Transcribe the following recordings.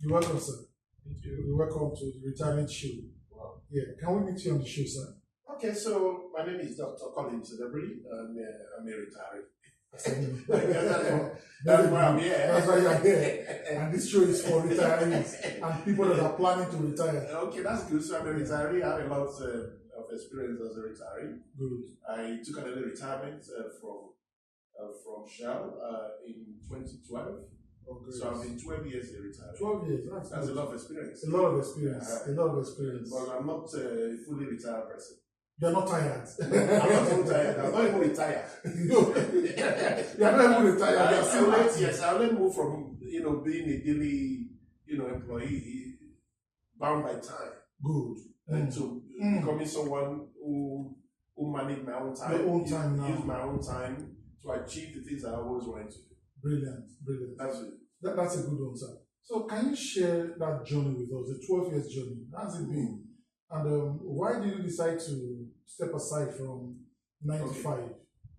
You're welcome, sir. Thank you. You're welcome to the retirement show. Wow. Yeah, can we meet you on the show, sir? Okay, so my name is Dr. Colins, and I'm a retiree. That's why I'm here. That's why you're here. And this show is for retirees and people that are planning to retire. Okay, that's good. So I'm a retiree. I have a lot of experience as a retiree. Good. I took an early retirement from Shell in 2012. Okay. So I've been 12 years a retiree. 12 years. That's a lot of experience. A lot of experience. A lot of experience. But I'm not a fully retired person. You're not tired. I'm not so tired. I'm not even retired. You're not even retired. Yes, I only moved from being a daily employee bound by time. Good. To becoming someone who manage my own time. Your own time now. Use my own time to achieve the things I always wanted to do. Brilliant. Brilliant. That's it. That's a good one, sir. So can you share that journey with us, the 12 years journey? How's it been? And why did you decide to step aside from 95?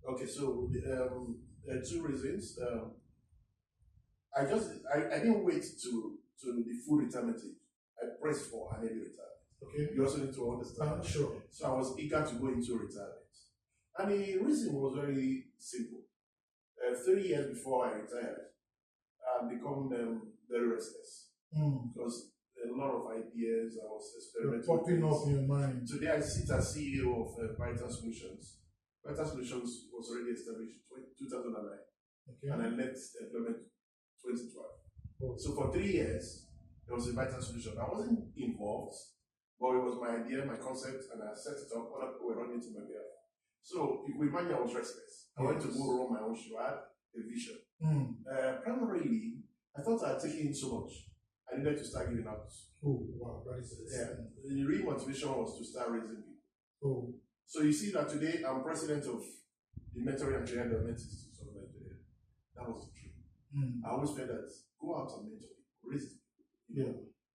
Okay, so there are two reasons. I didn't wait to the full retirement age. I pressed for an early retirement. Okay. You also need to understand. Sure. So I was eager to go into retirement. And the reason was very simple. 30 years before I retired, I become very restless. Because a lot of ideas I was experimenting popping up in your mind. Today I sit as CEO of Vital Solutions. Vital Solutions was already established in 2009. Okay. And I left employment 2012. Oh. So for 3 years, there was a Vital Solution. I wasn't involved, but it was my idea, my concept, and I set it up. Other people were running to my behalf. So if we imagine I was restless, I wanted to go run my own show. I had a vision. Primarily, I thought I had taken in so much. I needed to start giving out. Oh, wow, that is it. Yeah. The real motivation was to start raising people. Oh. So you see that today I'm president of the Mentoring and Career Development Institute of Nigeria. That was the dream. I always felt that go out and mentor people, raise people. Yeah.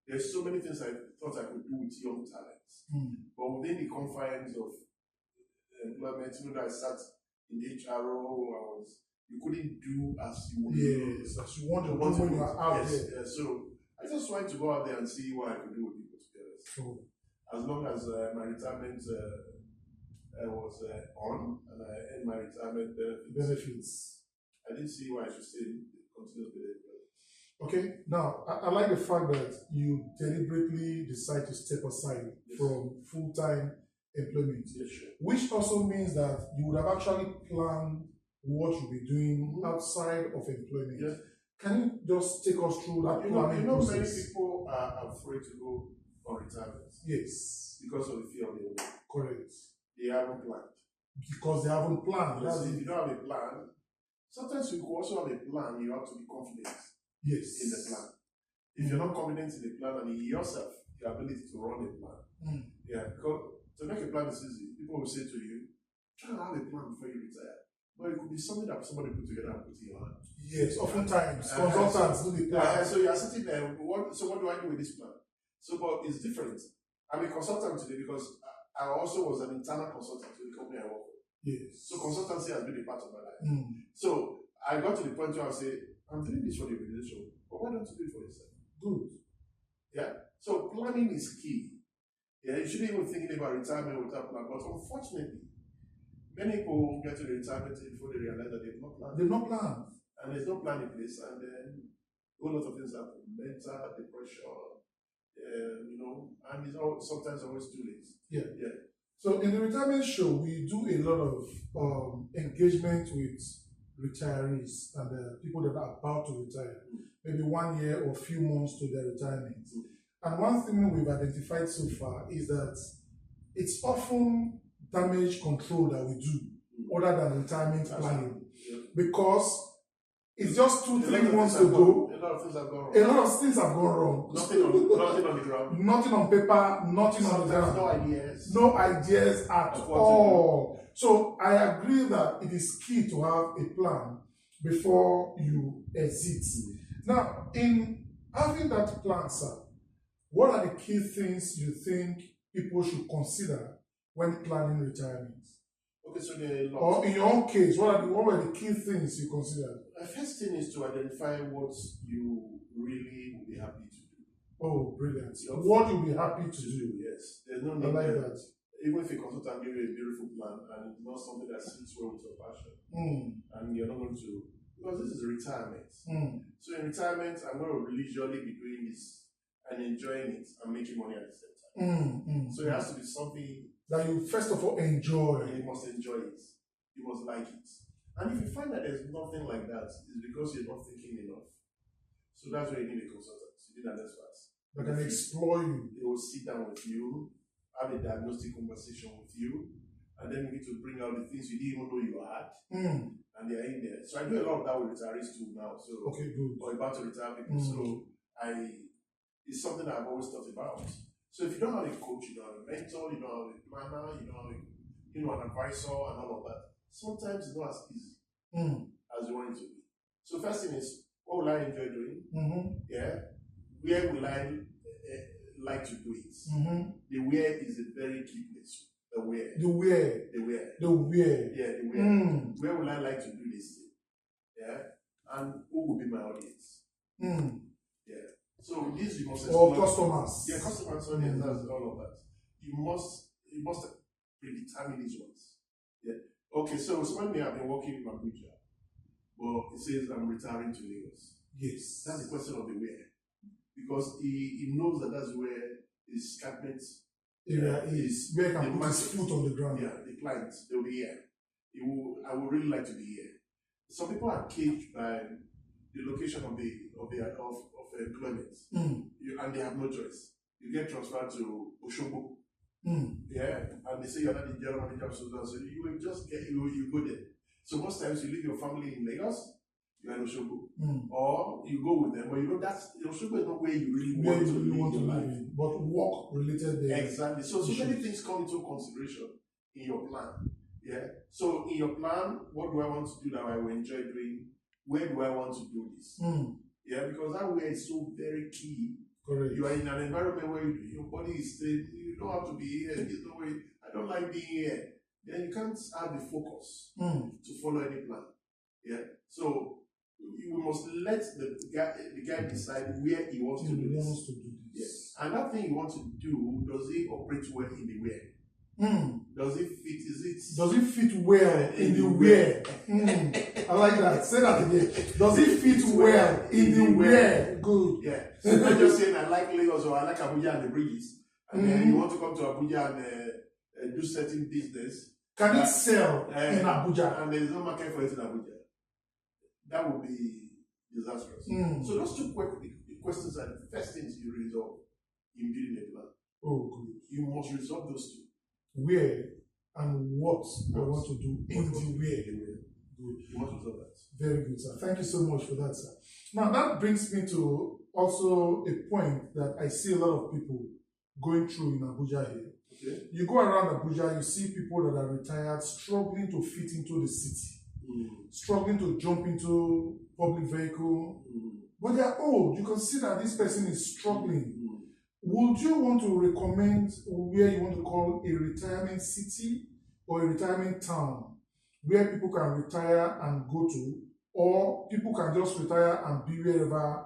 There's so many things I thought I could do with young talents. But within the confines of employment, I sat in the HRO, you couldn't do as you wanted. Yes, as you want to do when you are out there. So I just wanted to go out there and see what I could do with people together. So as long as my retirement was on and I earned my retirement benefits, I didn't see why I should still continue to be there. Okay, now I like the fact that you deliberately decide to step aside from full-time employment, which also means that you would have actually planned what you'll be doing outside of employment. Yes. Can you just take us through that planning process? Many people are afraid to go on retirement. Yes. Because of the fear of the unknown. Correct. They haven't planned. Because they haven't planned. Yes, if you don't have a plan, sometimes you also have a plan, you have to be confident in the plan. If you're not confident in the plan and in yourself, your ability to run a plan. Because to make a plan is easy. People will say to you, try to have a plan before you retire. But it could be something that somebody put together and put in your hand. Yes, oftentimes consultants do the plan. So you are sitting there, what do I do with this plan? So, but it's different. I'm a consultant today because I also was an internal consultant to the company I work for. Yes. So consultancy has been a part of my life. So I got to the point where I say, I'm doing this for the organization, but why don't you do it for yourself? Good. Yeah. So planning is key. Yeah, you shouldn't even thinking about retirement without plan. But unfortunately, many people get to the retirement before they realize that they've not planned. They've not planned. And there's no plan in place, and then a whole lot of things happen. Mental depression, and it's sometimes always too late. Yeah. So in the retirement show, we do a lot of engagement with retirees and people that are about to retire, maybe 1 year or a few months to their retirement. And one thing we've identified so far is that it's often damage control that we do, other than retirement planning, because it's just 2-3 months ago. A lot of things have gone wrong. A lot of things have gone wrong. Nothing on the ground. Nothing on paper, nothing on the ground. No ideas. No ideas at all. So I agree that it is key to have a plan before you exit. Now, in having that plan, sir, what are the key things you think people should consider when planning retirement? Okay, so the or in your own case, what were the key things you considered? The first thing is to identify what you really would be happy to do. Oh, brilliant. What you'll be happy to do. Yes. There's no need. I like that. Even if a consultant gives you a beautiful plan and it's not something that sits well with your passion, and you're not going to, because this is retirement. So in retirement, I'm going to leisurely be doing this and enjoying it and making money at the same time. So it has to be something that you first of all enjoy. You must enjoy it. You must like it. And if you find that there's nothing like that, it's because you're not thinking enough. So that's where you need a consultant. You need an expert. That can explore you. They will sit down with you, have a diagnostic conversation with you, and then you need to bring out the things you didn't even know you had, and they are in there. So I do a lot of that with retirees too now. So okay, good. Or about to retire people. So it's something that I've always thought about. So if you don't have a coach, you don't have a mentor, you don't have a planner, you don't have an advisor and all of that, sometimes it's not as easy as you want it to be. So first thing is, what will I enjoy doing? Yeah. Where will I like to do it? The where is a very key place. The where. The where. The where. The where. Yeah, the where. Where will I like to do this thing? Yeah. And who will be my audience? Yeah. So this you must explore. Or customers. Yeah, customers, audience, that's all of that. You must predetermine these ones. Yeah. Okay, so somebody may have been working in Abuja, but it says I'm retiring to Lagos. Yes. That's the question of the where. Because he knows that that's where his cabinet is where he can put his foot on the ground. Yeah, the clients, they'll be here. I would really like to be here. Some people are caged by the location of employment, and they have no choice. You get transferred to Oshobo, yeah, and they say you're not the general manager of Sudan, so you will just you go there. So most times you leave your family in Lagos, you're in Oshobo, or you go with them, but you know that's Oshobo is not where you really want to live, but work related there. Exactly. So many things come into consideration in your plan. Yeah. So in your plan, what do I want to do that I will enjoy doing? Where do I want to do this? Yeah, because that way is so very key. Correct. You are in an environment where your body is staying. You don't have to be here. There's no way. I don't like being here. Then you can't have the focus to follow any plan. Yeah. So you must let the guy decide where he wants to do this. Yes. And that thing you want to do, does it operate well in the where? Does it fit? Does it fit well in the where? I like that. Say that again. Does it fit well in the where? Good. Yeah. So not just saying I like Lagos or I like Abuja and the bridges, and then you want to come to Abuja and do certain business. Can it sell in Abuja? And there is no market for it in Abuja. That would be disastrous. So those two questions are the first things you resolve in building a plan. Oh, good. You must resolve those two. Where and what I want to do in the where. Good. You must resolve that. Very good, sir. Thank you so much for that, sir. Now that brings me to also a point that I see a lot of people going through in Abuja here. Okay. You go around Abuja, you see people that are retired struggling to fit into the city, struggling to jump into public vehicle, but they are old. You can see that this person is struggling. Would you want to recommend where you want to call a retirement city or a retirement town where people can retire and go to, or people can just retire and be wherever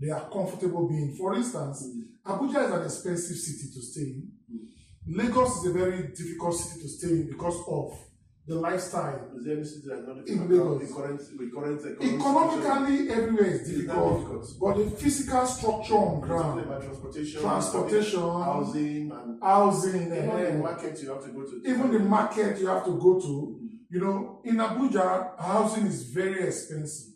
they are comfortable being? For instance, Abuja is an expensive city to stay in. Lagos is a very difficult city to stay in because of the lifestyle. Is there any city that is not in Lagos? Economically, everywhere is difficult, but the physical structure on ground, transportation, housing, even the market you have to go to. Even the market you have to go to. You know, in Abuja, housing is very expensive.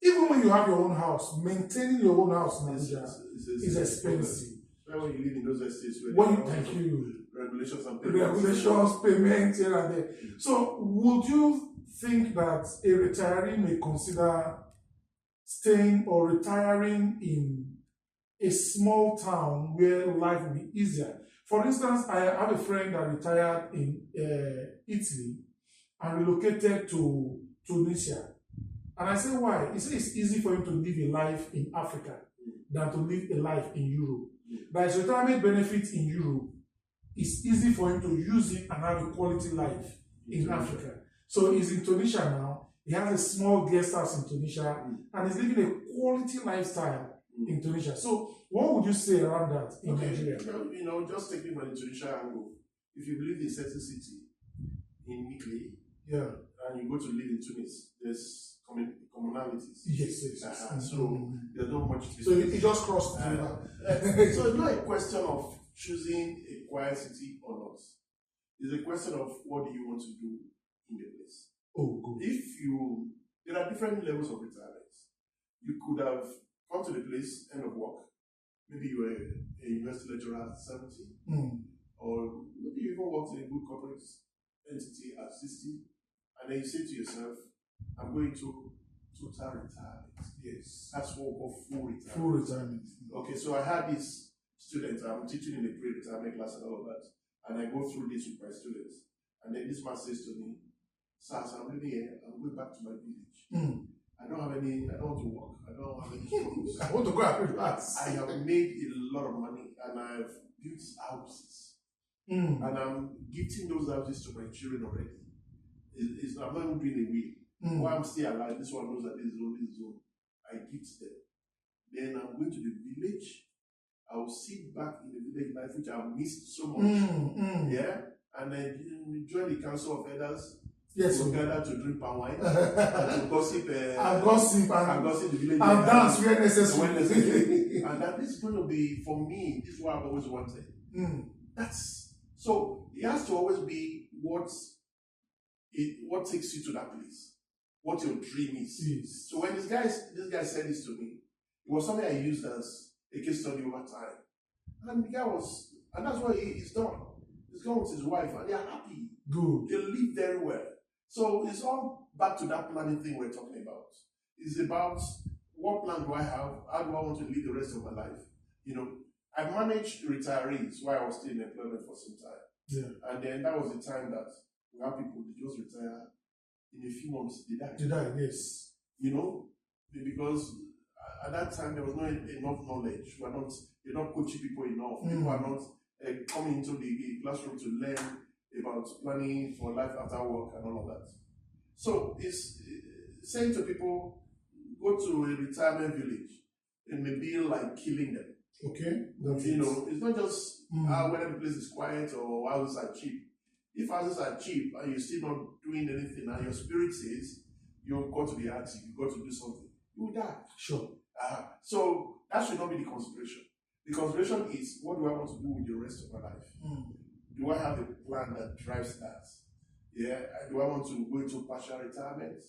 Even when you have your own house, maintaining your own house in Abuja is expensive. When you live in those estates, thank you. Regulations and payments here and there. So, would you think that a retiree may consider staying or retiring in a small town where life will be easier? For instance, I have a friend that retired in Italy and relocated to Tunisia. And I said, why? He said it's easy for him to live a life in Africa than to live a life in Europe. But his retirement benefits in Europe, it's easy for him to use it and have a quality life in Africa. So he's in Tunisia now. He has a small guest house in Tunisia and he's living a quality lifestyle in Tunisia. So, what would you say around that in Nigeria? Just taking from the Tunisia angle, if you believe in certain city in Italy, and you go to live in Tunis, there's commonalities. Yes. So there's not much. So it just crossed the river. So it's not a question of choosing a quiet city or not. It's a question of what do you want to do in the place. Oh, good. There are different levels of retirement. You could have come to the place, end of work. Maybe you were a university lecturer at 70, or maybe you even worked in a good corporate entity at 60, and then you say to yourself, I'm going to total retirement. Yes. That's what we call full retirement. Full retirement. Okay, so I had this student, I'm teaching in a pre-retirement class and all of that, and I go through this with my students, and then this man says to me, "Sir, I'm living here, I'm going back to my village. I don't want to work, I don't have any problems. I want to go and relax. I have made a lot of money, and I've built houses, and I'm gifting those houses to my children already. I'm not even doing a will. While I'm still alive, this one knows that this is own. I gift them. Then I'm going to the village. I will sit back in the village life, which I've missed so much. Yeah, and then join the council of elders. Yes, to gather to drink palm wine, and to gossip, and gossip the village, and dance where necessary. And that is going to be, for me, this is what I've always wanted. So it has to always be what takes you to that place, what your dream is. Yes. So when this guy said this to me, it was something I used as a case study over time. And the guy and that's what he's done. He's gone with his wife, and they are happy. Good. They live very well. So it's all back to that planning thing we're talking about. It's about what plan do I have? How do I want to live the rest of my life? I managed retirees while I was still in employment for some time. Yeah. And then that was the time that we have people who just retire in a few months, they die. They die, yes. Because at that time there was not enough knowledge. You're not coaching people enough. People are not coming into the classroom to learn about planning for life after work and all of that. So it's saying to people, go to a retirement village, it may be like killing them. Okay. It's not just whether the place is quiet or houses are cheap. If houses are cheap and you're still not doing anything and your spirit says you've got to be active, you've got to do something, you will die. Sure. So that should not be the consideration. The consideration is, what do I want to do with the rest of my life? Do I have a plan that drives that? Yeah. Do I want to go into partial retirement?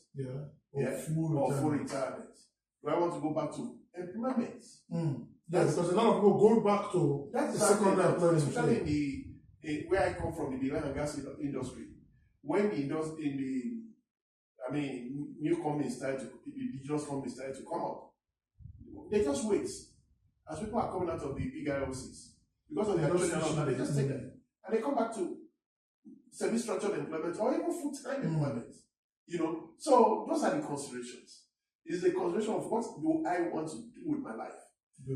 Or full retirement? Do I want to go back to employment? Because a lot of people go back to the secondary employment. Especially where I come from, in the oil and gas industry. When new companies the indigenous companies started to come up, they just wait. As people are coming out of the big IOCs, because of the adoption, they just take them. And they come back to semi-structured employment or even full-time employment. So those are the considerations. It's the consideration of what do I want to do with my life.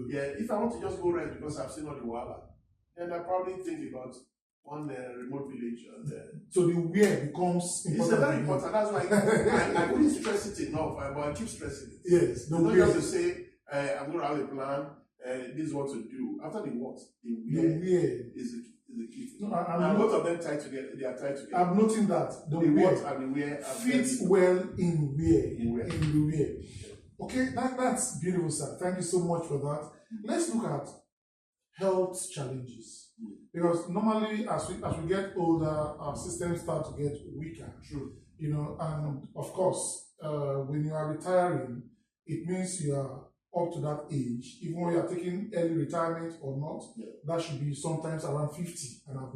Yeah, if I want to just go right because I've seen all the wahala, then I probably think about one remote village. So the where becomes important. It's very important. That's why I couldn't stress it enough, but I keep stressing it. Yes, the not just to say I'm going to have a plan. This is what to do. After the what, the where is the key thing. And both of them tied together. They are tied together. I'm noting that the what and the where fits well in where. In the where. Okay, that's beautiful, sir. Thank you so much for that. Let's look at health challenges, because normally as we get older, our systems start to get weaker. True. And of course, when you are retiring, it means you are up to that age, even when you are taking early retirement or not, that should be sometimes around 50 and above,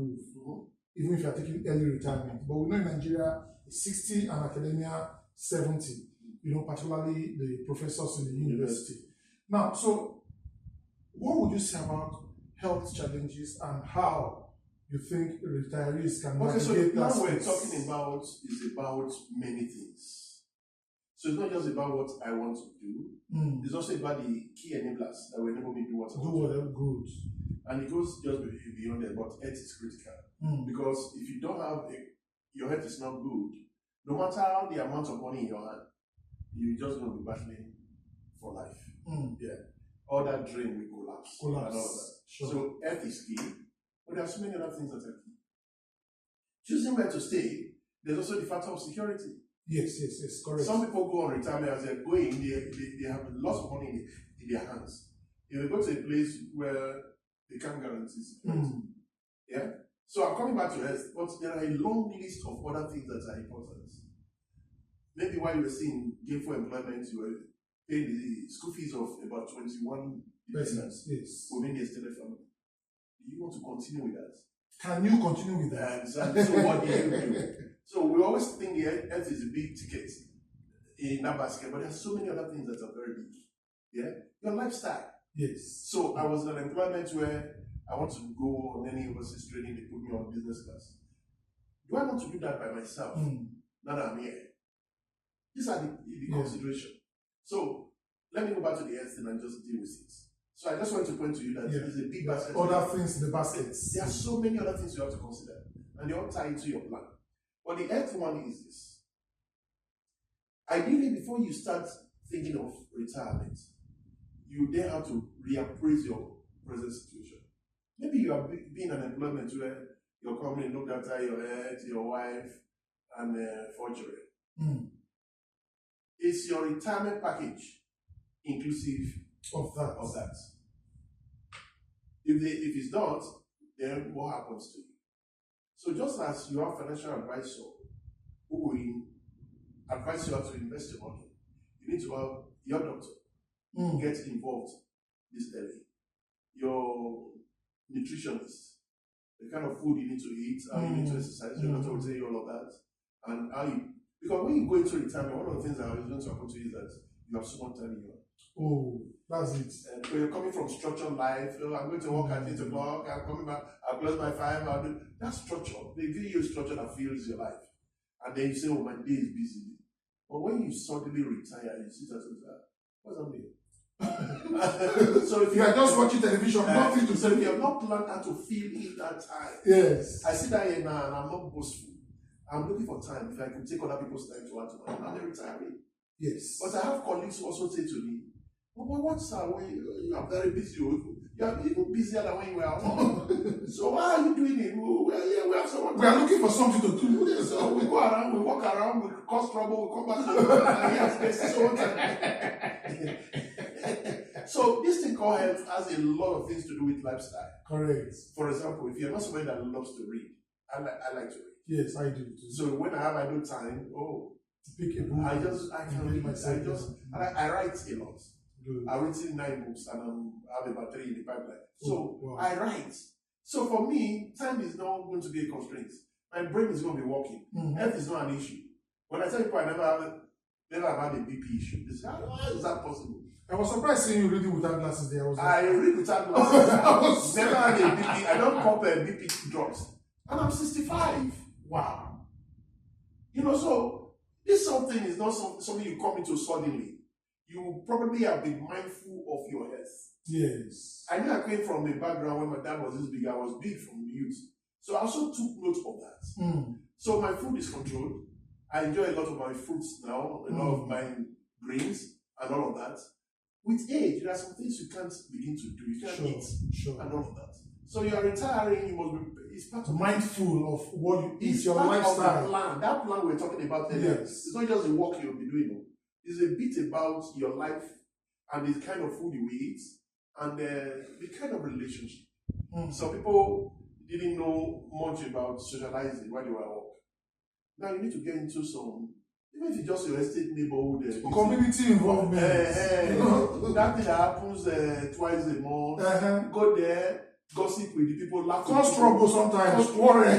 even if you are taking early retirement. But we know in Nigeria, it's 60 and academia 70, particularly the professors in the university. Now, so what would you say about health challenges and how you think retirees can navigate that? So now we're talking about is about many things. So it's not just about what I want to do. It's also about the key enablers that will enable me to do what I want to do. Whatever good. And it goes just beyond that, but health is critical. Because if you don't have your health is not good, no matter the amount of money in your hand, you're just going to be battling for life. all that dream will collapse. And all of that. Sure. So health is key, but there are so many other things that are key. Choosing where to stay, there's also the factor of security. Yes, correct. Some people go on retirement as they're going, they have lots of money in their hands. If they go to a place where they can't guarantee security. Yeah? So I'm coming back to health, but there are a long list of other things that are important. Maybe while you were seeing gainful employment, you were paying the school fees of about 21% yes. within the extended family. Do you want to continue with that? Can you continue with that? Exactly. So what do you do? So we always think health is a big ticket in that basket, but there's so many other things that are very big. Yeah? Your lifestyle. Yes. So I was in an employment where I want to go on any overseas training, they put me on business class. Do I want to do that by myself? Now that I'm here. These are the consideration. So let me go back to the health thing and just deal with it. So I just want to point to you that it's a big basket. Other things in the basket. There are so many other things you have to consider, and they all tie into your plan. But the health one is this. Ideally, before you start thinking of retirement, you then have to reappraise your present situation. Maybe you are being an employment where your company looked after your health, your wife, and 4 children. Is your retirement package inclusive of that? If it's not, then what happens to you? So just as you have financial advisor who will advise you how to invest your money, you need to have your doctor get involved this early. Your nutritionist, the kind of food you need to eat, how you need to exercise, your doctor will tell you all of that. And how you, because when you go into retirement, one of the things that is going to happen to you is that you have so much time in your life. Oh, that's it. And when you're coming from structured life, I'm going to work at 8 o'clock, I'm coming back, I'll close by 5, I'll do that's structure. They give you a structure that fills your life. And then you say, oh, my day is busy. But when you suddenly retire, you sit at that, what's happening? So if you are just watching television, nothing to say. If you have not planned how to fill in that time. Yes. I sit down here now and I'm not boastful. I'm looking for time. If I can take other people's time to add to mine, I'm a retiree. Yes. But I have colleagues who also say to me, oh, but what's that? You are very busy. You are even busier than when you were at home. So why are you doing it? We have someone. We are looking for something to do. So we go around, we walk around, we cause trouble, we come back and he has space. So this thing called health has a lot of things to do with lifestyle. Correct. For example, if you're not somebody that loves to read, I like to read. Yes, I do too. So when I have idle time, to pick a book, I can read myself. I write a lot. Good. I've written 9 books and I have about 3 in the pipeline. So wow. I write. So for me, time is not going to be a constraint. My brain is going to be working. Health is not an issue. When I tell people I never have had a BP issue, they say, how is that possible? I was surprised seeing you reading without glasses there. I read without glasses. Never had a BP. I don't pop BP drugs. And I'm 65. Wow. So this something is not something you come into suddenly. You probably have been mindful of your health. Yes. I knew I came from a background where my dad was this big. I was big from youth. So I also took note of that. So my food is controlled. I enjoy a lot of my fruits now, a lot of my greens and all of that. With age, there are some things you can't begin to do. You can't eat and all of that. So you are retiring, you must be, it's part of mindful of what you eat, your lifestyle. Of the plan. That plan we're talking about earlier. Yes. It's not just the work you'll be doing. It's a bit about your life and the kind of food you eat and the kind of relationship. Some people didn't know much about socializing while they were at work. Now you need to get into some, even if it's just your estate neighborhood. Community involvement. That thing that happens twice a month. Go there. Gossip with the people, laugh. Cause trouble sometimes. Worry.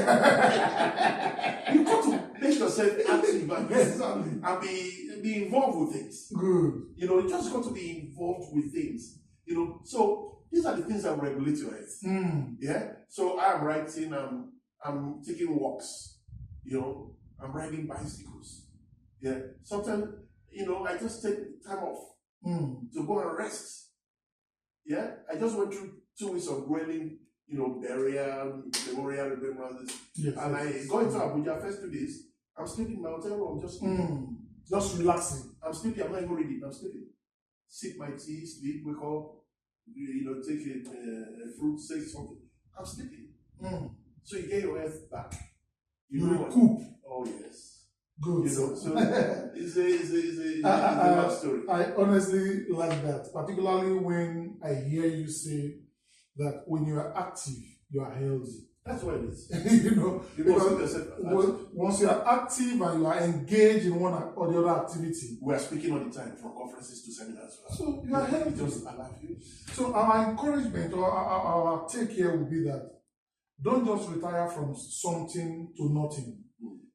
You got to make yourself active and be involved with things. Good. You just got to be involved with things. So these are the things that will regulate your health. Yeah. So I'm writing. I'm taking walks. I'm riding bicycles. Yeah. Sometimes I just take time off to go and rest. Yeah. I just went through 2 weeks of grueling, burial, memorial remembrances. Yes, and I go into Abuja first 2 days. I'm sleeping in my hotel room, just sleeping. Just relaxing. I'm sleeping, I'm not even reading, I'm sleeping. Sip my tea, sleep, wake up, take a fruit, say something. I'm sleeping. So you get your health back. You recoup. Oh yes. Good. So it's a love story. I honestly like that, particularly when I hear you say that when you are active, you are healthy. That's what it is. Because once you are active and you are engaged in one or the other activity, we are speaking all the time from conferences to seminars. So you are healthy. Just allow you. So our encouragement or our take here will be that don't just retire from something to nothing.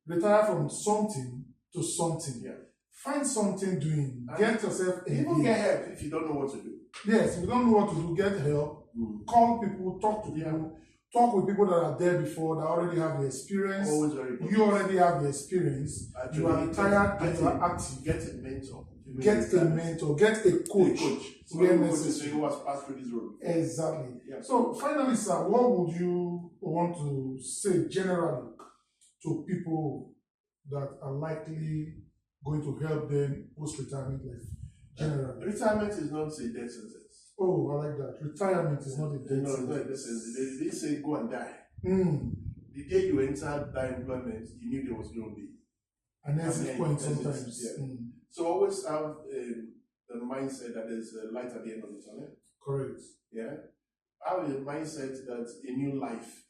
Retire from something to something. Yeah. Find something doing. Get yourself engaged. Even get help if you don't know what to do. Yes, if you don't know what to do, get help. Call people, talk to people. Talk with people that are there before, that already have the experience. Always very important. You already have the experience. Actually, you are retired and you are active. Get a mentor. Get a mentor. Get a coach. Where necessary. Who has passed through this road. Exactly. Yeah. So finally, sir, what would you want to say generally to people that are likely going to help them post-retirement life? Generally. Retirement is not a death sentence. Oh, I like that. Retirement is not a death sentence. No, it's not a death sentence. They say go and die. The day you entered that employment, you knew there was going to be an exit point sometimes. Yeah. So always have the mindset that there's a light at the end of the tunnel. Correct. Yeah. Have a mindset that a new life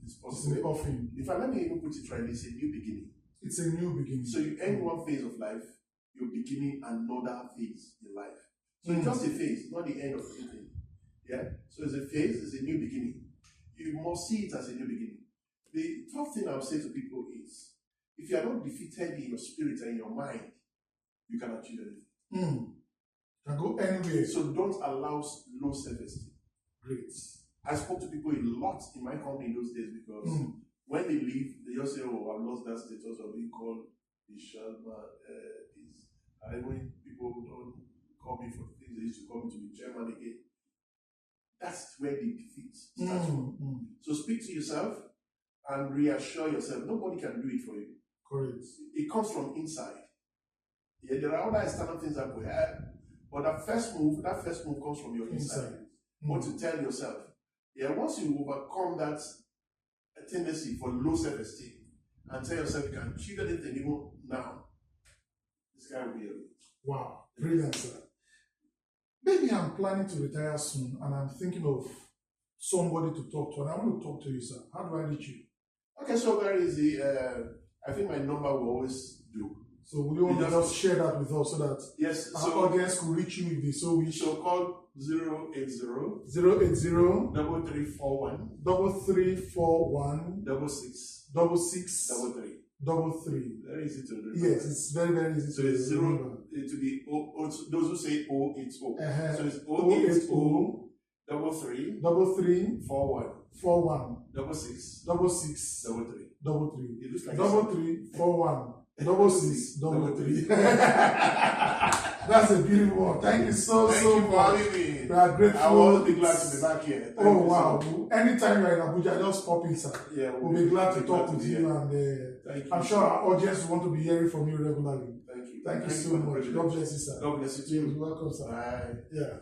is possible. It's offering. In fact, let me even put it right. It's a new beginning. It's a new beginning. So you end one phase of life, you're beginning another phase in life. So it's just a phase, not the end of anything. Yeah? So it's a phase, it's a new beginning. You must see it as a new beginning. The tough thing I'll say to people is, if you are not defeated in your spirit and in your mind, you cannot achieve anything. Can go anywhere. So don't allow low self-esteem. Great. I spoke to people a lot in my company in those days because when they leave, they just say, oh, I've lost that status of being called the Shalma. When people don't call me for things, they used to call me to be chairman again. That's where the defeat starts from. So speak to yourself and reassure yourself. Nobody can do it for you. Correct. It comes from inside. Yeah, there are other external things that we have, but that first move comes from your inside. What to tell yourself. Yeah, once you overcome that tendency for low self-esteem and tell yourself you can achieve anything even now, this guy will be able. Wow, brilliant, sir. Maybe I'm planning to retire soon and I'm thinking of somebody to talk to, and I want to talk to you, sir. How do I reach you? Okay, so very easy. I think my number will always do. So will you want to just share that with us so that our audience could reach you with this? So we shall call 080 3341 66 33. Very easy to remember. Yes, it's very, very easy to it's remember. To be those who say 080. So it's 080 33 41 66 33. It looks like 3341 6633. That's a beautiful one. Thank you so much. For having me. We are grateful. I will always be glad to be back here. Thank you wow. So anytime you're in Abuja, just pop in, sir. Yeah, we'll be glad to talk with you. And thank you. I'm sure our audience want to be hearing from you regularly. Thank you. Thank you so much. God bless you, sir. God bless you too. You're welcome, sir. Bye. Yeah.